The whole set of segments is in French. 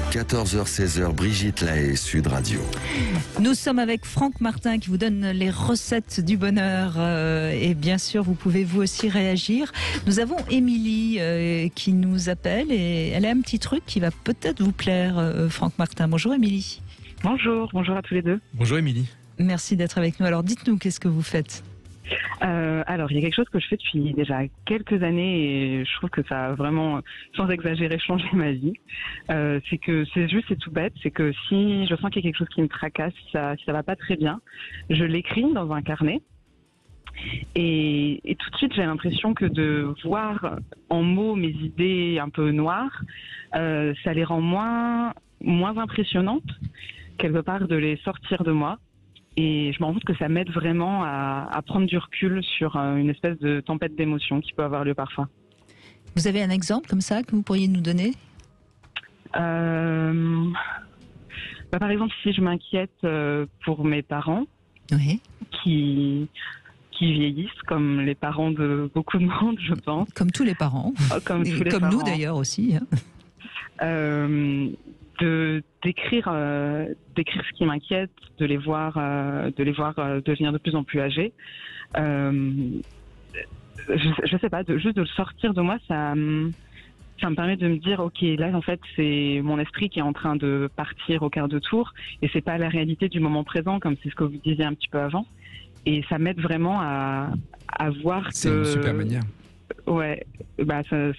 14h-16h, Brigitte Lahaie, Sud Radio. Nous sommes avec Franck Martin qui vous donne les recettes du bonheur et bien sûr vous pouvez vous aussi réagir. Nous avons Émilie qui nous appelle et elle a un petit truc qui va peut-être vous plaire, Franck Martin. Bonjour Émilie. Bonjour à tous les deux. Bonjour Émilie. Merci d'être avec nous. Alors dites-nous, qu'est-ce que vous faites ? Alors, il y a quelque chose que je fais depuis déjà quelques années et je trouve que ça a vraiment, sans exagérer, changé ma vie. C'est tout bête, c'est que si je sens qu'il y a quelque chose qui me tracasse, si ça va pas très bien, je l'écris dans un carnet. Et tout de suite, j'ai l'impression que de voir en mots mes idées un peu noires, ça les rend moins impressionnantes, quelque part, de les sortir de moi. Et je me rends compte que ça m'aide vraiment à prendre du recul sur une espèce de tempête d'émotions qui peut avoir lieu parfois. Vous avez un exemple comme ça que vous pourriez nous donner ? Par exemple, si je m'inquiète pour mes parents, oui, qui vieillissent comme les parents de beaucoup de monde, je pense. Comme tous les parents. Comme nous d'ailleurs aussi. D'écrire ce qui m'inquiète, de les voir devenir de plus en plus âgés. Je sais pas, juste de le sortir de moi, ça me permet de me dire ok, là en fait c'est mon esprit qui est en train de partir au quart de tour et c'est pas la réalité du moment présent comme c'est ce que vous disiez un petit peu avant. Et ça m'aide vraiment à voir que... C'est une super manière. Ouais,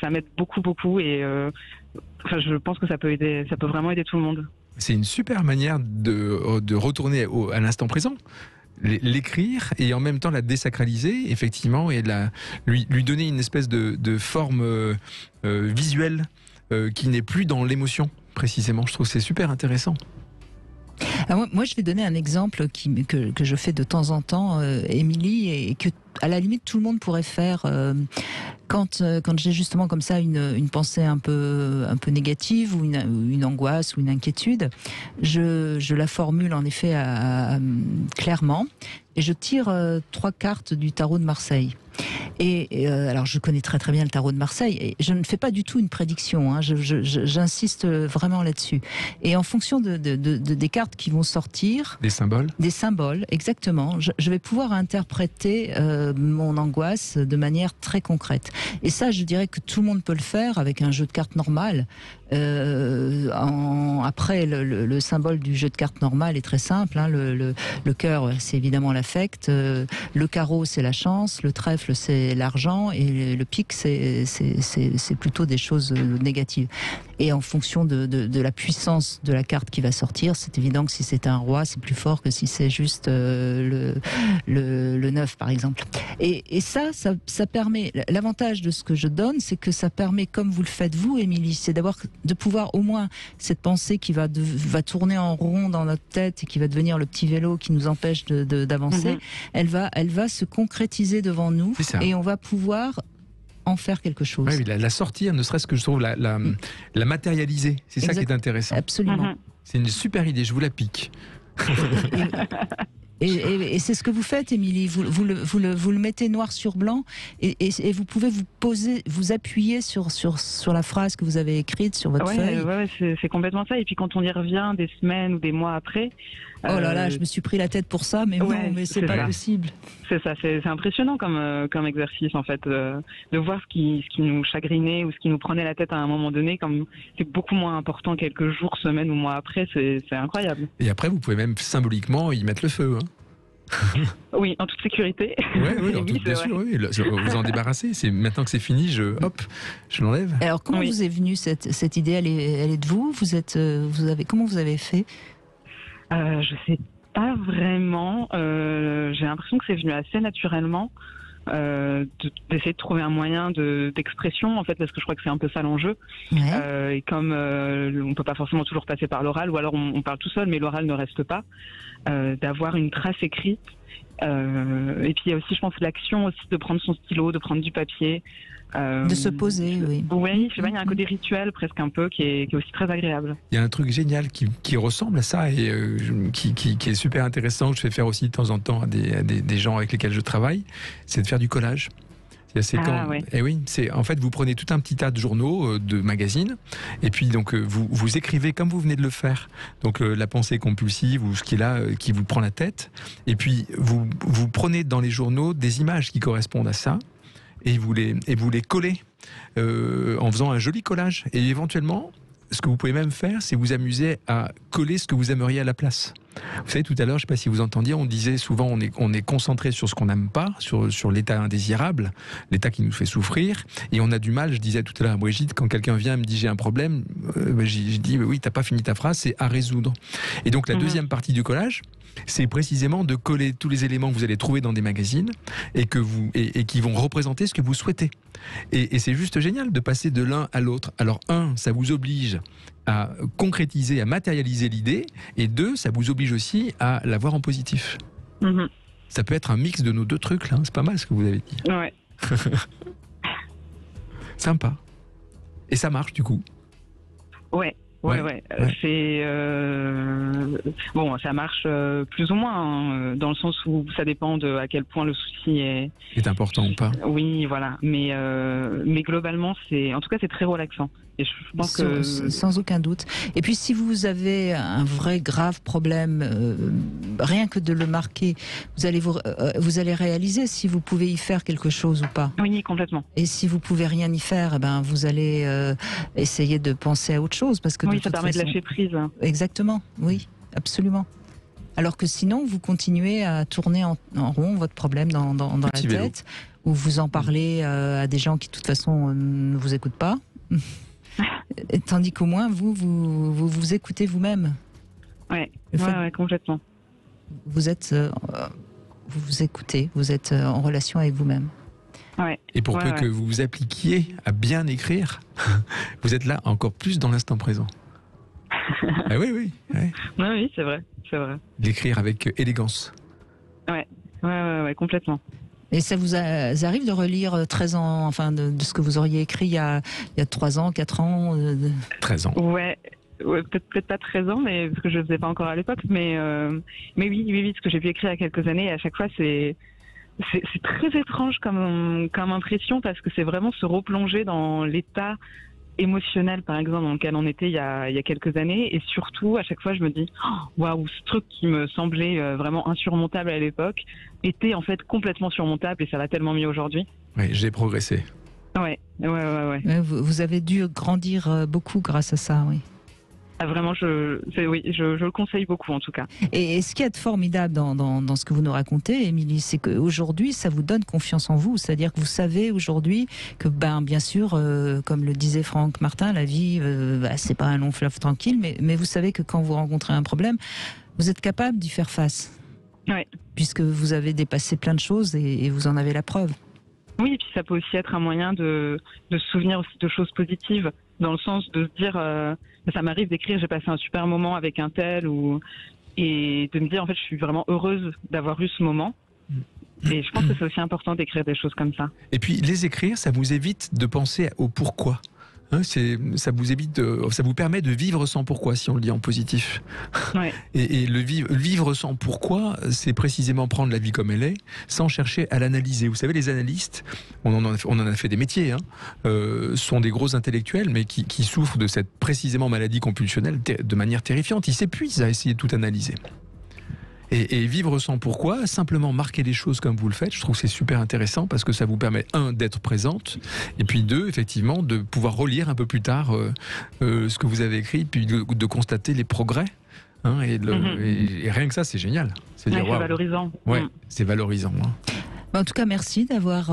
ça m'aide beaucoup et je pense que ça peut vraiment aider tout le monde. C'est une super manière de retourner à l'instant présent, l'écrire et en même temps la désacraliser effectivement et lui donner une espèce de forme visuelle qui n'est plus dans l'émotion précisément. Je trouve que c'est super intéressant. Alors moi, je vais donner un exemple que je fais de temps en temps, Émilie, et que à la limite tout le monde pourrait faire quand j'ai justement comme ça une pensée un peu négative ou une angoisse ou une inquiétude. Je la formule en effet clairement et je tire 3 cartes du tarot de Marseille. Et alors je connais très très bien le tarot de Marseille et je ne fais pas du tout une prédiction, hein, j'insiste vraiment là-dessus. Et en fonction des cartes qui vont sortir... Des symboles, exactement. Je vais pouvoir interpréter mon angoisse de manière très concrète. Et ça, je dirais que tout le monde peut le faire avec un jeu de cartes normal. Après, le symbole du jeu de cartes normal est très simple, hein. Le cœur, c'est évidemment l'affect. Le carreau, c'est la chance. Le trèfle, c'est l'argent. Et le pic, c'est plutôt des choses négatives. Et en fonction de la puissance de la carte qui va sortir, c'est évident que si c'est un roi, c'est plus fort que si c'est juste le 9, par exemple. Et ça permet... L'avantage de ce que je donne, c'est que ça permet, comme vous le faites vous, Émilie, c'est de pouvoir au moins cette pensée qui va tourner en rond dans notre tête et qui va devenir le petit vélo qui nous empêche d'avancer, elle va se concrétiser devant nous et on va pouvoir en faire quelque chose. Oui, la sortir, ne serait-ce que je trouve la matérialiser, c'est ça qui est intéressant. Absolument. C'est une super idée, je vous la pique. Et c'est ce que vous faites, Émilie. Vous le mettez noir sur blanc et vous pouvez vous appuyer sur la phrase que vous avez écrite sur votre feuille. Ouais, c'est complètement ça. Et puis quand on y revient des semaines ou des mois après... Oh là là, je me suis pris la tête pour ça, mais non, mais c'est pas possible. C'est ça, c'est impressionnant comme exercice en fait, de voir ce qui nous chagrinait ou ce qui nous prenait la tête à un moment donné, comme c'est beaucoup moins important quelques jours, semaines ou mois après, c'est incroyable. Et après, vous pouvez même symboliquement y mettre le feu. Hein. Oui, en toute sécurité. Bien sûr, oui. Vous en débarrassez. C'est maintenant que c'est fini, je l'enlève. Alors, comment vous est venue cette idée ? Elle est de vous ? Comment vous avez fait ? Je sais pas vraiment. J'ai l'impression que c'est venu assez naturellement. D'essayer de trouver un moyen d'expression en fait, parce que je crois que c'est un peu ça l'enjeu. Et comme on peut pas forcément toujours passer par l'oral, ou alors on parle tout seul mais l'oral ne reste pas, d'avoir une trace écrite. Et puis il y a aussi, je pense, l'action aussi de prendre son stylo, de prendre du papier, de se poser. Oui, je sais pas, il y a un côté rituel presque un peu qui est aussi très agréable. Il y a un truc génial qui ressemble à ça et qui est super intéressant, que je fais faire aussi de temps en temps à des gens avec lesquels je travaille, c'est de faire du collage. Ouais. Et oui, c'est en fait vous prenez tout un petit tas de journaux, de magazines, et puis donc vous écrivez comme vous venez de le faire. Donc la pensée compulsive ou ce qui est là, qui vous prend la tête, et puis vous prenez dans les journaux des images qui correspondent à ça, et vous les collez en faisant un joli collage. Et éventuellement, ce que vous pouvez même faire, c'est vous amuser à coller ce que vous aimeriez à la place. Vous savez, tout à l'heure, je ne sais pas si vous entendiez, on disait souvent on est concentré sur ce qu'on n'aime pas, sur l'état indésirable, l'état qui nous fait souffrir, et on a du mal, je disais tout à l'heure à Brigitte, quand quelqu'un vient et me dit j'ai un problème, je dis oui, t'as pas fini ta phrase, c'est à résoudre. Et donc la deuxième partie du collage, c'est précisément de coller tous les éléments que vous allez trouver dans des magazines et qui vont représenter ce que vous souhaitez. Et c'est juste génial de passer de l'un à l'autre. Alors ça vous oblige à concrétiser, à matérialiser l'idée, et 2, ça vous oblige aussi à la voir en positif. Ça peut être un mix de nos deux trucs là, c'est pas mal ce que vous avez dit. Ouais. Sympa. Et ça marche du coup. Ouais. C'est bon, ça marche plus ou moins, dans le sens où ça dépend de à quel point le souci est important ou pas. Oui, voilà. Mais globalement, en tout cas, c'est très relaxant. Et je pense que sans aucun doute. Et puis, si vous avez un vrai grave problème, rien que de le marquer, vous allez réaliser si vous pouvez y faire quelque chose ou pas. Oui, complètement. Et si vous pouvez rien y faire, vous allez essayer de penser à autre chose, parce que oui, ça permet de lâcher prise. Exactement, oui, absolument. Alors que sinon, vous continuez à tourner en rond votre problème dans la tête, ou vous en parlez à des gens qui, de toute façon, ne vous écoutent pas. Tandis qu'au moins, vous écoutez vous-même. Ouais, complètement. Vous vous écoutez, vous êtes en relation avec vous-même. Ouais. Et pour peu que vous vous appliquiez à bien écrire, vous êtes là encore plus dans l'instant présent. Ah oui, c'est vrai. D'écrire avec élégance. Ouais, complètement. Et ça vous arrive de relire 13 ans, enfin de ce que vous auriez écrit il y a 3 ans, 4 ans 13 ans. Ouais, peut-être pas 13 ans, mais parce que je ne faisais pas encore à l'époque, mais oui, ce que j'ai pu écrire il y a quelques années, et à chaque fois c'est très étrange comme impression, parce que c'est vraiment se replonger dans l'état émotionnel, par exemple, dans lequel on était il y a quelques années, et surtout à chaque fois je me dis waouh, ce truc qui me semblait vraiment insurmontable à l'époque était en fait complètement surmontable, et ça va tellement mieux aujourd'hui. Oui, j'ai progressé. Ouais. Vous avez dû grandir beaucoup grâce à ça, oui. Ah, vraiment, je le conseille beaucoup en tout cas. Et ce qui est formidable dans ce que vous nous racontez, Émilie, c'est qu'aujourd'hui, ça vous donne confiance en vous. C'est-à-dire que vous savez aujourd'hui que, bien sûr, comme le disait Franck Martin, la vie, c'est pas un long fleuve tranquille, mais vous savez que quand vous rencontrez un problème, vous êtes capable d'y faire face. Ouais. Puisque vous avez dépassé plein de choses et vous en avez la preuve. Oui, et puis ça peut aussi être un moyen de se souvenir aussi de choses positives, dans le sens de se dire, ça m'arrive d'écrire, j'ai passé un super moment avec un tel, et de me dire, en fait, je suis vraiment heureuse d'avoir eu ce moment. Et je pense que c'est aussi important d'écrire des choses comme ça. Et puis, les écrire, ça vous évite de penser au pourquoi. Ça vous permet de vivre sans pourquoi, si on le dit en positif. Ouais. Et le vivre sans pourquoi, c'est précisément prendre la vie comme elle est, sans chercher à l'analyser. Vous savez, les analystes, on en a fait des métiers, sont des gros intellectuels, mais qui souffrent de cette précisément maladie compulsionnelle de manière terrifiante. Ils s'épuisent à essayer de tout analyser. Et vivre sans pourquoi, simplement marquer les choses comme vous le faites, je trouve que c'est super intéressant, parce que ça vous permet, 1, d'être présente, et puis 2, effectivement, de pouvoir relire un peu plus tard ce que vous avez écrit, puis de constater les progrès. Et rien que ça, c'est génial. C'est valorisant. Ouais, c'est valorisant. En tout cas, merci d'avoir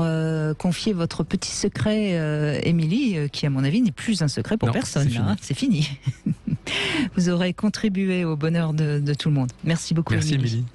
confié votre petit secret, Émilie, qui, à mon avis, n'est plus un secret pour personne. C'est fini. Vous aurez contribué au bonheur de tout le monde. Merci beaucoup, Merci, Émilie.